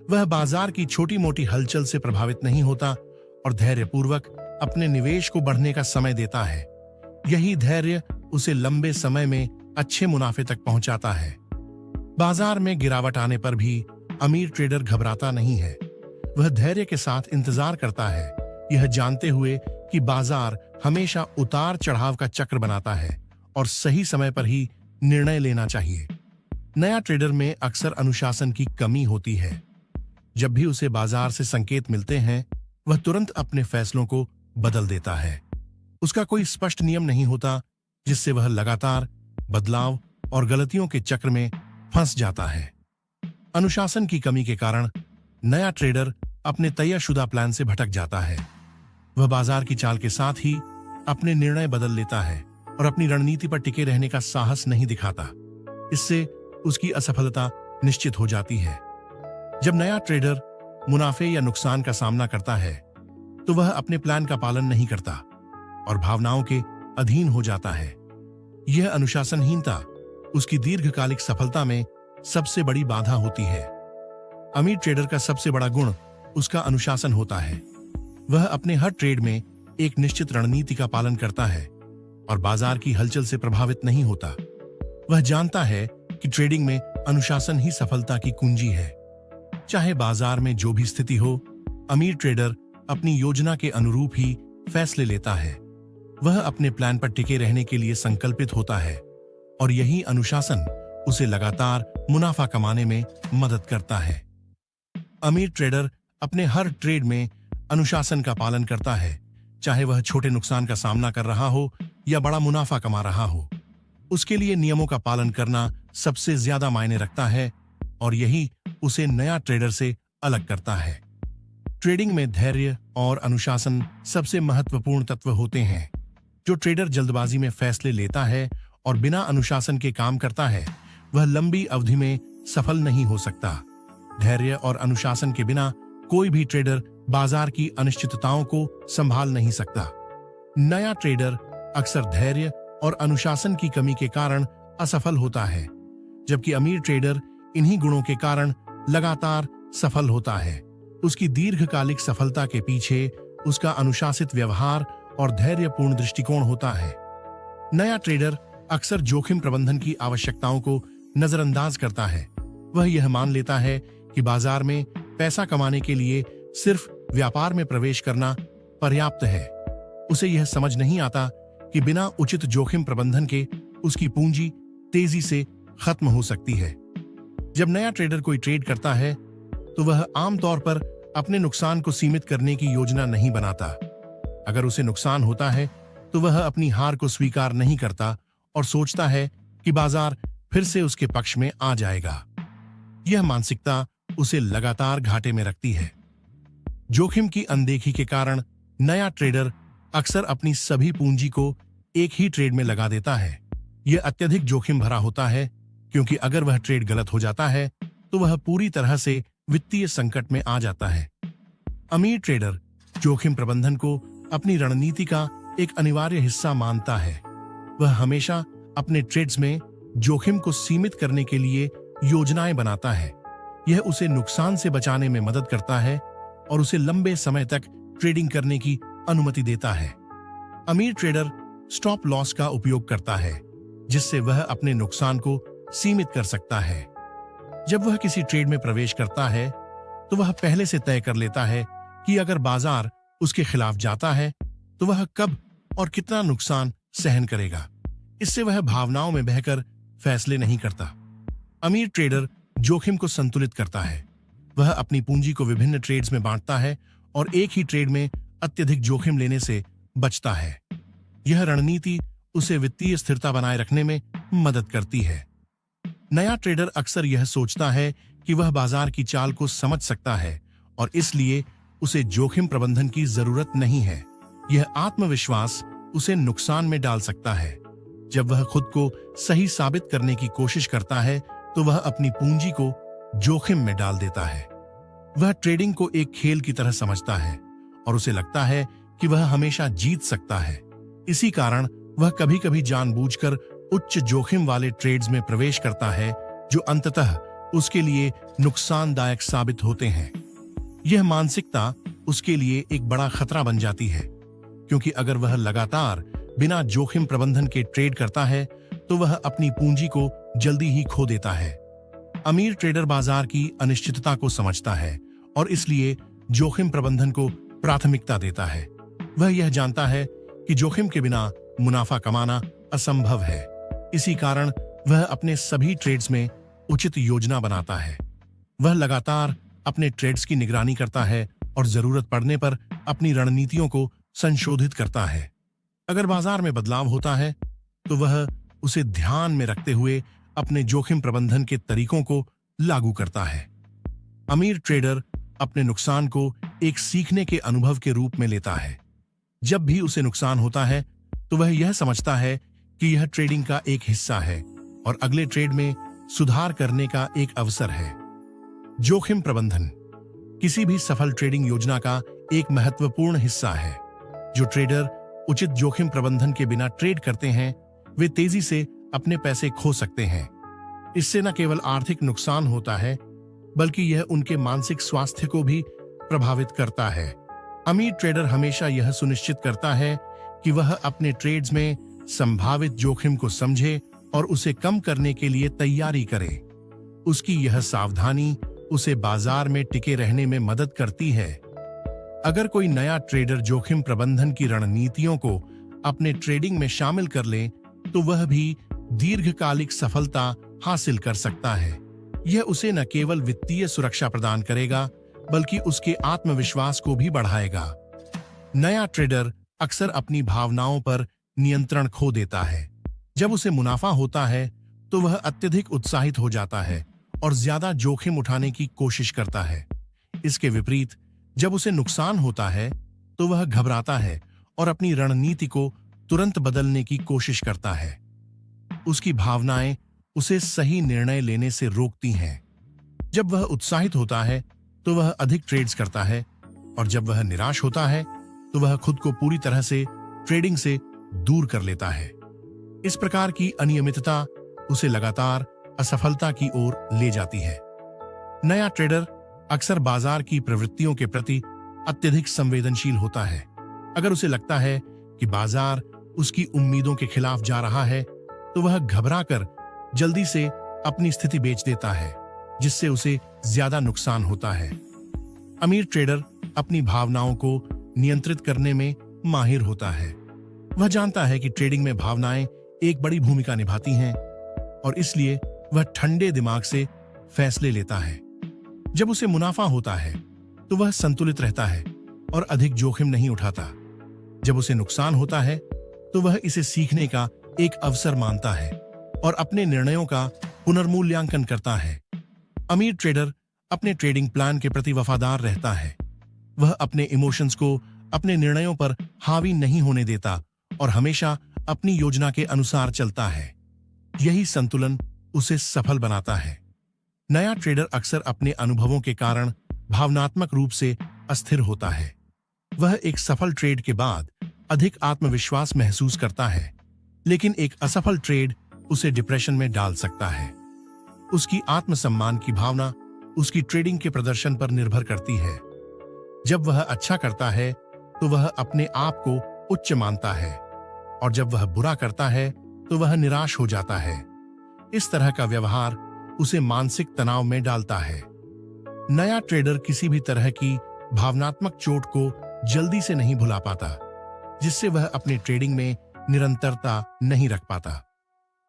वह बाजार की छोटी मोटी हलचल से प्रभावित नहीं होता और धैर्यपूर्वक अपने निवेश को बढ़ने का समय देता है। यही धैर्य उसे लंबे समय में अच्छे मुनाफे तक पहुंचाता है। बाजार में गिरावट आने पर भी अमीर ट्रेडर घबराता नहीं है। वह धैर्य के साथ इंतजार करता है, यह जानते हुए कि बाजार हमेशा उतार चढ़ाव का चक्र बनाता है और सही समय पर ही निर्णय लेना चाहिए। नया ट्रेडर में अक्सर अनुशासन की कमी होती है। जब भी उसे बाजार से संकेत मिलते हैं, वह तुरंत अपने फैसलों को बदल देता है। उसका कोई स्पष्ट नियम नहीं होता, जिससे वह लगातार बदलाव और गलतियों के चक्र में फंस जाता है। अनुशासन की कमी के कारण नया ट्रेडर अपने तयशुदा प्लान से भटक जाता है। वह बाजार की चाल के साथ ही अपने निर्णय बदल लेता है और अपनी रणनीति पर टिके रहने का साहस नहीं दिखाता। इससे उसकी असफलता निश्चित हो जाती है। जब नया ट्रेडर मुनाफे या नुकसान का सामना करता है, तो वह अपने प्लान का पालन नहीं करता और भावनाओं के अधीन हो जाता है। यह अनुशासनहीनता उसकी दीर्घकालिक सफलता में सबसे बड़ी बाधा होती है। अमीर ट्रेडर का सबसे बड़ा गुण उसका अनुशासन होता है। वह अपने हर ट्रेड में एक निश्चित रणनीति का पालन करता है और बाजार की हलचल से प्रभावित नहीं होता। वह जानता है कि ट्रेडिंग में अनुशासन ही सफलता की कुंजी है। चाहे बाजार में जो भी स्थिति हो, अमीर ट्रेडर अपनी योजना के अनुरूप ही फैसले लेता है। वह अपने प्लान पर टिके रहने के लिए संकल्पित होता है और यही अनुशासन उसे लगातार मुनाफा कमाने में मदद करता है। अमीर ट्रेडर अपने हर ट्रेड में अनुशासन का पालन करता है, चाहे वह छोटे नुकसान का सामना कर रहा हो या बड़ा मुनाफा कमा रहा हो। उसके लिए नियमों का पालन करना सबसे ज्यादा मायने रखता है और यही उसे नया ट्रेडर से अलग करता है। ट्रेडिंग में धैर्य और अनुशासन सबसे महत्वपूर्ण तत्व होते हैं। जो ट्रेडर जल्दबाजी में फैसले लेता है और बिना अनुशासन के काम करता है, वह लंबी अवधि में सफल नहीं हो सकता। धैर्य और अनुशासन के बिना कोई भी ट्रेडर बाजार की अनिश्चितताओं को संभाल नहीं सकता। नया ट्रेडर अक्सर धैर्य और अनुशासन की कमी के कारण असफल होता है, जबकि अमीर ट्रेडर इन्हीं गुणों के कारण लगातार सफल होता है। उसकी दीर्घकालिक सफलता के पीछे उसका अनुशासित व्यवहार और धैर्यपूर्ण दृष्टिकोण होता है। नया ट्रेडर अक्सर जोखिम प्रबंधन की आवश्यकताओं को नजरअंदाज करता है। वह यह मान लेता है कि बाजार में पैसा कमाने के लिए सिर्फ व्यापार में प्रवेश करना पर्याप्त है। उसे यह समझ नहीं आता कि बिना उचित जोखिम प्रबंधन के उसकी पूंजी तेजी से खत्म हो सकती है। जब नया ट्रेडर कोई ट्रेड करता है, तो वह आमतौर पर अपने नुकसान को सीमित करने की योजना नहीं बनाता। अगर उसे नुकसान होता है, तो वह अपनी हार को स्वीकार नहीं करता और सोचता है कि बाजार फिर से उसके पक्ष में आ जाएगा। यह मानसिकता उसे लगातार घाटे में रखती है। जोखिम की अनदेखी के कारण नया ट्रेडर अक्सर अपनी सभी पूंजी को एक ही ट्रेड में लगा देता है। यह अत्यधिक जोखिम भरा होता है, क्योंकि अगर वह ट्रेड गलत हो जाता है, तो वह पूरी तरह से वित्तीय संकट में आ जाता है। अमीर ट्रेडर जोखिम प्रबंधन को अपनी रणनीति का एक अनिवार्य हिस्सा मानता है। वह हमेशा अपने ट्रेड्स में जोखिम को सीमित करने के लिए योजनाएं बनाता है। यह उसे नुकसान से बचाने में मदद करता है और उसे लंबे समय तक ट्रेडिंग करने की अनुमति देता है। अमीर ट्रेडर स्टॉप लॉस का उपयोग करता है, जिससे वह अपने नुकसान को सीमित कर सकता है। जब वह किसी ट्रेड में प्रवेश करता है तो वह पहले से तय कर लेता है कि अगर बाजार उसके खिलाफ जाता है तो वह कब और कितना नुकसान सहन करेगा। इससे वह भावनाओं में बहकर फैसले नहीं करता। अमीर ट्रेडर जोखिम को संतुलित करता है। वह अपनी पूंजी को विभिन्न ट्रेड्स में बांटता है और एक ही ट्रेड में अत्यधिक जोखिम लेने से बचता है। यह रणनीति उसे वित्तीय स्थिरता बनाए रखने में मदद करती है। नया ट्रेडर अक्सर यह सोचता है कि वह बाजार की चाल को समझ सकता है और इसलिए उसे जोखिम प्रबंधन की जरूरत नहीं है। यह आत्मविश्वास उसे नुकसान में डाल सकता है। जब वह खुद को सही साबित करने की कोशिश करता है तो वह अपनी पूंजी को जोखिम में डाल देता है। वह ट्रेडिंग को एक खेल की तरह समझता है और उसे लगता है कि वह हमेशा जीत सकता है। इसी कारण वह कभी-कभी जानबूझकर उच्च जोखिम वाले ट्रेड्स में प्रवेश करता है, जो अंततः उसके लिए नुकसानदायक साबित होते हैं। यह मानसिकता उसके लिए एक बड़ा खतरा बन जाती है, क्योंकि अगर वह लगातार बिना जोखिम प्रबंधन के ट्रेड करता है तो वह अपनी पूंजी को जल्दी ही खो देता है। अमीर ट्रेडर बाजार की अनिश्चितता को समझता है और इसलिए जोखिम प्रबंधन को प्राथमिकता देता है। वह यह जानता है कि जोखिम के बिना मुनाफा कमाना असंभव है। इसी कारण वह अपने सभी ट्रेड्स में उचित योजना बनाता है। वह लगातार अपने ट्रेड्स की निगरानी करता है और जरूरत पड़ने पर अपनी रणनीतियों को संशोधित करता है। अगर बाजार में बदलाव होता है तो वह उसे ध्यान में रखते हुए अपने जोखिम प्रबंधन के तरीकों को लागू करता है। अमीर ट्रेडर अपने नुकसान को एक सीखने के अनुभव के रूप में लेता है। जब भी उसे नुकसान होता है तो वह यह समझता है कि यह ट्रेडिंग का एक हिस्सा है और अगले ट्रेड में सुधार करने का एक अवसर है। जोखिम प्रबंधन किसी भी सफल ट्रेडिंग योजना का एक महत्वपूर्ण हिस्सा है। जो ट्रेडर उचित जोखिम प्रबंधन के बिना ट्रेड करते हैं, वे तेजी से अपने पैसे खो सकते हैं। इससे न केवल आर्थिक नुकसान होता है, बल्कि यह उनके मानसिक स्वास्थ्य को भी प्रभावित करता है। अमीर ट्रेडर हमेशा यह सुनिश्चित करता है कि वह अपने ट्रेड्स में संभावित जोखिम को समझे और उसे कम करने के लिए तैयारी करे। उसकी यह सावधानी उसे बाजार में टिके रहने में मदद करती है। अगर कोई नया ट्रेडर जोखिम प्रबंधन की रणनीतियों को अपने ट्रेडिंग में शामिल कर ले तो वह भी दीर्घकालिक सफलता हासिल कर सकता है। यह उसे न केवल वित्तीय सुरक्षा प्रदान करेगा, बल्कि उसके आत्मविश्वास को भी बढ़ाएगा। नया ट्रेडर अक्सर अपनी भावनाओं पर नियंत्रण खो देता है। जब उसे मुनाफा होता है तो वह अत्यधिक उत्साहित हो जाता है और ज्यादा जोखिम उठाने की कोशिश करता है। इसके विपरीत जब उसे नुकसान होता है तो वह घबराता है और अपनी रणनीति को तुरंत बदलने की कोशिश करता है। उसकी भावनाएं उसे सही निर्णय लेने से रोकती हैं। जब वह उत्साहित होता है तो वह अधिक ट्रेड्स करता है और जब वह निराश होता है तो वह खुद को पूरी तरह से ट्रेडिंग से दूर कर लेता है। इस प्रकार की अनियमितता उसे लगातार असफलता की ओर ले जाती है। नया ट्रेडर अक्सर बाजार की प्रवृत्तियों के प्रति अत्यधिक संवेदनशील होता है। अगर उसे लगता है कि बाजार उसकी उम्मीदों के खिलाफ जा रहा है तो वह घबराकर जल्दी से अपनी स्थिति बेच देता है, जिससे उसे ज्यादा नुकसान होता है। अमीर ट्रेडर अपनी भावनाओं को नियंत्रित करने में माहिर होता है। वह जानता है कि ट्रेडिंग में भावनाएं एक बड़ी भूमिका निभाती हैं और इसलिए वह ठंडे दिमाग से फैसले लेता है। जब उसे मुनाफा होता है तो वह संतुलित रहता है और अधिक जोखिम नहीं उठाता। जब उसे नुकसान होता है तो वह इसे सीखने का एक अवसर मानता है और अपने निर्णयों का पुनर्मूल्यांकन करता है। अमीर ट्रेडर अपने ट्रेडिंग प्लान के प्रति वफादार रहता है। वह अपने इमोशंस को अपने निर्णयों पर हावी नहीं होने देता और हमेशा अपनी योजना के अनुसार चलता है। यही संतुलन उसे सफल बनाता है। नया ट्रेडर अक्सर अपने अनुभवों के कारण भावनात्मक रूप से अस्थिर होता है। वह एक सफल ट्रेड के बाद अधिक आत्मविश्वास महसूस करता है, लेकिन एक असफल ट्रेड उसे डिप्रेशन में डाल सकता है। उसकी आत्मसम्मान की भावना उसकी ट्रेडिंग के प्रदर्शन पर निर्भर करती है। जब वह अच्छा करता है तो वह अपने आप को उच्च मानता है, और जब वह बुरा करता है तो वह निराश हो जाता है। इस तरह का व्यवहार उसे मानसिक तनाव में डालता है। नया ट्रेडर किसी भी तरह की भावनात्मक चोट को जल्दी से नहीं भुला पाता, जिससे वह अपने ट्रेडिंग में निरंतरता नहीं रख पाता।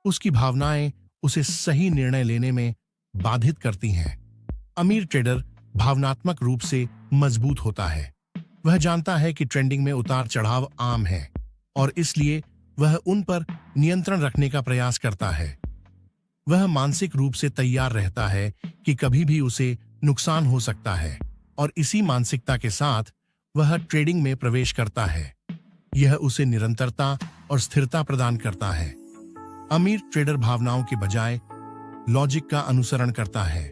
उसकी भावनाएं उसे सही निर्णय लेने में बाधित करती हैं। अमीर ट्रेडर भावनात्मक रूप से मजबूत होता है। वह जानता है कि ट्रेडिंग में उतार चढ़ाव आम है, और इसलिए वह उन पर नियंत्रण रखने का प्रयास करता है। वह मानसिक रूप से तैयार रहता है कि कभी भी उसे नुकसान हो सकता है, और इसी मानसिकता के साथ वह ट्रेडिंग में प्रवेश करता है। यह उसे निरंतरता और स्थिरता प्रदान करता है। अमीर ट्रेडर भावनाओं के बजाय लॉजिक का अनुसरण करता है।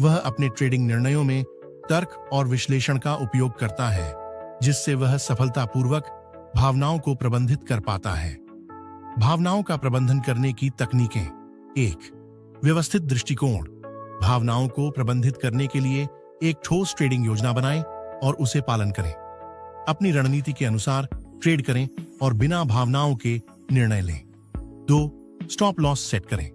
वह अपने ट्रेडिंग निर्णयों में तर्क और विश्लेषण का उपयोग करता है, जिससे वह सफलतापूर्वक भावनाओं को प्रबंधित कर पाता है। भावनाओं का प्रबंधन करने की तकनीकें। 1. व्यवस्थित दृष्टिकोण। भावनाओं को प्रबंधित करने के लिए एक ठोस ट्रेडिंग योजना बनाएं और उसे पालन करें। अपनी रणनीति के अनुसार ट्रेड करें और बिना भावनाओं के निर्णय लें। 2. स्टॉप लॉस सेट करें।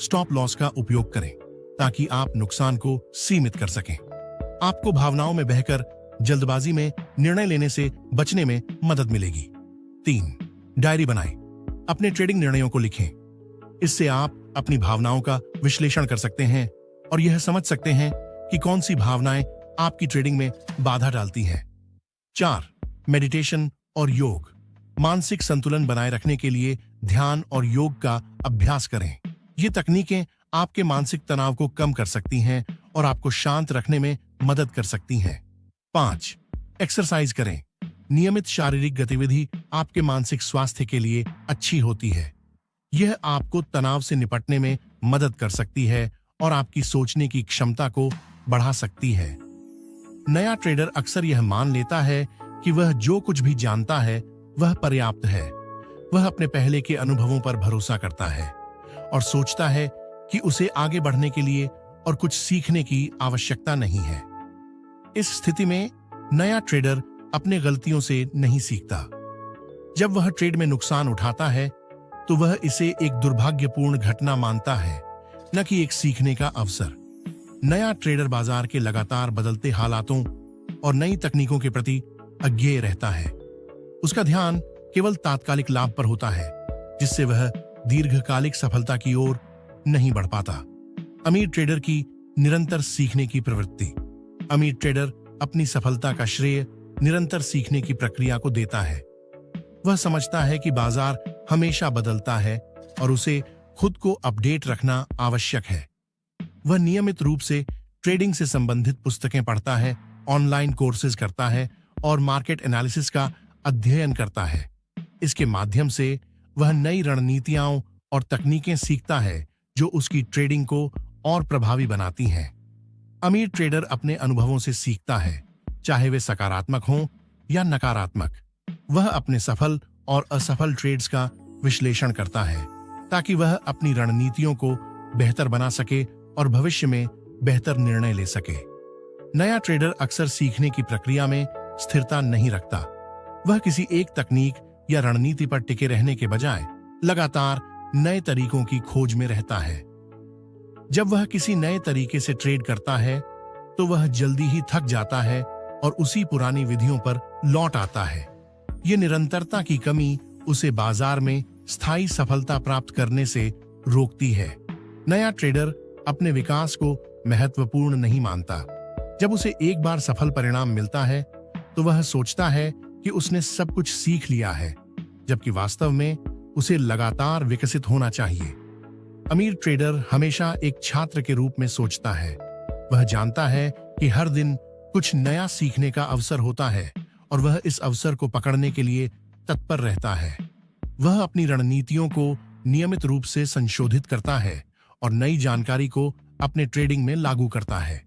स्टॉप लॉस का उपयोग करें ताकि आप नुकसान को सीमित कर सकें। आपको भावनाओं में बहकर जल्दबाजी में निर्णय लेने से बचने में मदद मिलेगी। 3. डायरी बनाएं। अपने ट्रेडिंग निर्णयों को लिखें। इससे आप अपनी भावनाओं का विश्लेषण कर सकते हैं और यह समझ सकते हैं कि कौन सी भावनाएं आपकी ट्रेडिंग में बाधा डालती हैं। 4. मेडिटेशन और योग। मानसिक संतुलन बनाए रखने के लिए ध्यान और योग का अभ्यास करें। ये तकनीकें आपके मानसिक तनाव को कम कर सकती हैं और आपको शांत रखने में मदद कर सकती हैं। 5. एक्सरसाइज करें। नियमित शारीरिक गतिविधि आपके मानसिक स्वास्थ्य के लिए अच्छी होती है। यह आपको तनाव से निपटने में मदद कर सकती है और आपकी सोचने की क्षमता को बढ़ा सकती है। नया ट्रेडर अक्सर यह मान लेता है कि वह जो कुछ भी जानता है वह पर्याप्त है। वह अपने पहले के अनुभवों पर भरोसा करता है और सोचता है कि उसे आगे बढ़ने के लिए और कुछ सीखने की आवश्यकता नहीं है। इस स्थिति में नया ट्रेडर अपने गलतियों से नहीं सीखता। जब वह ट्रेड में नुकसान उठाता है तो वह इसे एक दुर्भाग्यपूर्ण घटना मानता है, न कि एक सीखने का अवसर। नया ट्रेडर बाजार के लगातार बदलते हालातों और नई तकनीकों के प्रति अज्ञेय रहता है। उसका ध्यान केवल तात्कालिक लाभ पर होता है, जिससे वह दीर्घकालिक सफलता की ओर नहीं बढ़ पाता। अमीर ट्रेडर की निरंतर सीखने की प्रवृत्ति। अमीर ट्रेडर अपनी सफलता का श्रेय निरंतर सीखने की प्रक्रिया को देता है। वह समझता है कि बाजार हमेशा बदलता है और उसे खुद को अपडेट रखना आवश्यक है। वह नियमित रूप से ट्रेडिंग से संबंधित पुस्तकें पढ़ता है, ऑनलाइन कोर्सेज करता है और मार्केट एनालिसिस का अध्ययन करता है। इसके माध्यम से वह नई रणनीतियां और तकनीकें सीखता है जो उसकी ट्रेडिंग को और प्रभावी बनाती हैं। अमीर ट्रेडर अपने अनुभवों से सीखता है, चाहे वे सकारात्मक हों या नकारात्मक। वह अपने सफल और असफल ट्रेड्स का विश्लेषण करता है ताकि वह अपनी रणनीतियों को बेहतर बना सके और भविष्य में बेहतर निर्णय ले सके। नया ट्रेडर अक्सर सीखने की प्रक्रिया में स्थिरता नहीं रखता। वह किसी एक तकनीक या रणनीति पर टिके रहने के बजाय लगातार नए तरीकों की खोज में रहता है। जब वह किसी नए तरीके से ट्रेड करता है तो वह जल्दी ही थक जाता है और उसी पुरानी विधियों पर लौट आता है। ये निरंतरता की कमी उसे बाजार में स्थायी सफलता प्राप्त करने से रोकती है। नया ट्रेडर अपने विकास को महत्वपूर्ण नहीं मानता। जब उसे एक बार सफल परिणाम मिलता है तो वह सोचता है कि उसने सब कुछ सीख लिया है, जबकि वास्तव में उसे लगातार विकसित होना चाहिए। अमीर ट्रेडर हमेशा एक छात्र के रूप में सोचता है। वह जानता है कि हर दिन कुछ नया सीखने का अवसर होता है और वह इस अवसर को पकड़ने के लिए तत्पर रहता है। वह अपनी रणनीतियों को नियमित रूप से संशोधित करता है और नई जानकारी को अपने ट्रेडिंग में लागू करता है।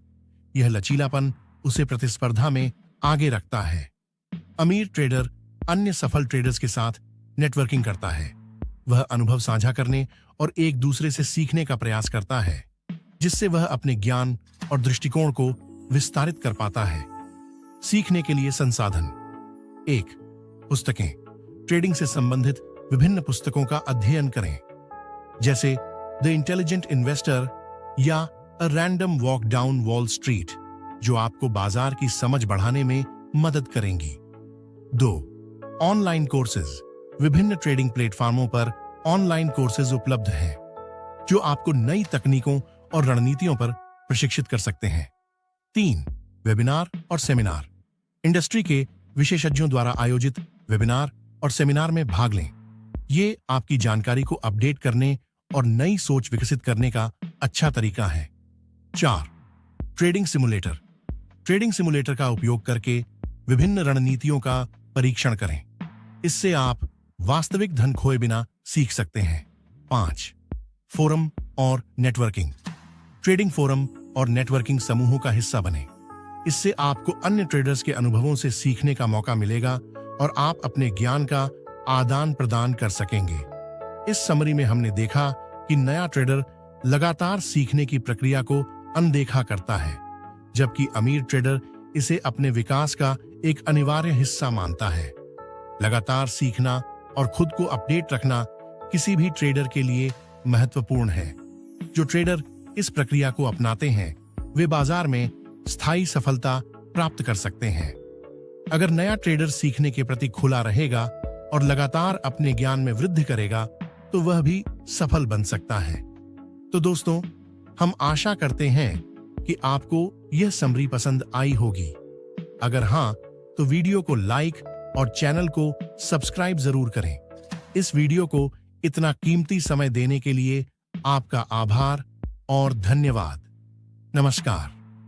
यह लचीलापन उसे प्रतिस्पर्धा में आगे रखता है। अमीर ट्रेडर अन्य सफल ट्रेडर्स के साथ नेटवर्किंग करता है। वह अनुभव साझा करने और एक दूसरे से सीखने का प्रयास करता है, जिससे वह अपने ज्ञान और दृष्टिकोण को विस्तारित कर पाता है। सीखने के लिए संसाधन। 1. पुस्तकें। ट्रेडिंग से संबंधित विभिन्न पुस्तकों का अध्ययन करें, जैसे द इंटेलिजेंट इन्वेस्टर या a random walk down wall street, जो आपको बाजार की समझ बढ़ाने में मदद करेंगी। 2. Online courses. विभिन्न ट्रेडिंग प्लेटफॉर्मों पर ऑनलाइन कोर्सेज उपलब्ध हैं, जो आपको नई तकनीकों और रणनीतियों पर प्रशिक्षित कर सकते हैं। 3. वेबिनार और सेमिनार। इंडस्ट्री के विशेषज्ञों द्वारा आयोजित वेबिनार और सेमिनार में भाग लें। ये आपकी जानकारी को अपडेट करने और नई सोच विकसित करने का अच्छा तरीका है। 4. Trading simulator. ट्रेडिंग सिमुलेटर का उपयोग करके विभिन्न रणनीतियों का परीक्षण करें। इससे आप वास्तविक धन खोए बिना सीख सकते हैं। 5. फोरम और नेटवर्किंग। ट्रेडिंग फोरम और नेटवर्किंग समूहों का हिस्सा बने। इससे आपको अन्य ट्रेडर्स के अनुभवों से सीखने का मौका मिलेगा और आप अपने ज्ञान का आदान प्रदान कर सकेंगे। इस समरी में हमने देखा कि नया ट्रेडर लगातार सीखने की प्रक्रिया को अनदेखा करता है, जबकि अमीर ट्रेडर इसे अपने विकास का एक अनिवार्य हिस्सा मानता है। लगातार सीखना और खुद को अपडेट रखना किसी भी ट्रेडर के लिए महत्वपूर्ण है। जो ट्रेडर इस प्रक्रिया को अपनाते हैं, वे बाजार में स्थायी सफलता प्राप्त कर सकते हैं। अगर नया ट्रेडर सीखने के प्रति खुला रहेगा और लगातार अपने ज्ञान में वृद्धि करेगा, तो वह भी सफल बन सकता है। तो दोस्तों, हम आशा करते हैं कि आपको यह समरी पसंद आई होगी। अगर हाँ, तो वीडियो को लाइक और चैनल को सब्सक्राइब जरूर करें। इस वीडियो को इतना कीमती समय देने के लिए आपका आभार और धन्यवाद। नमस्कार।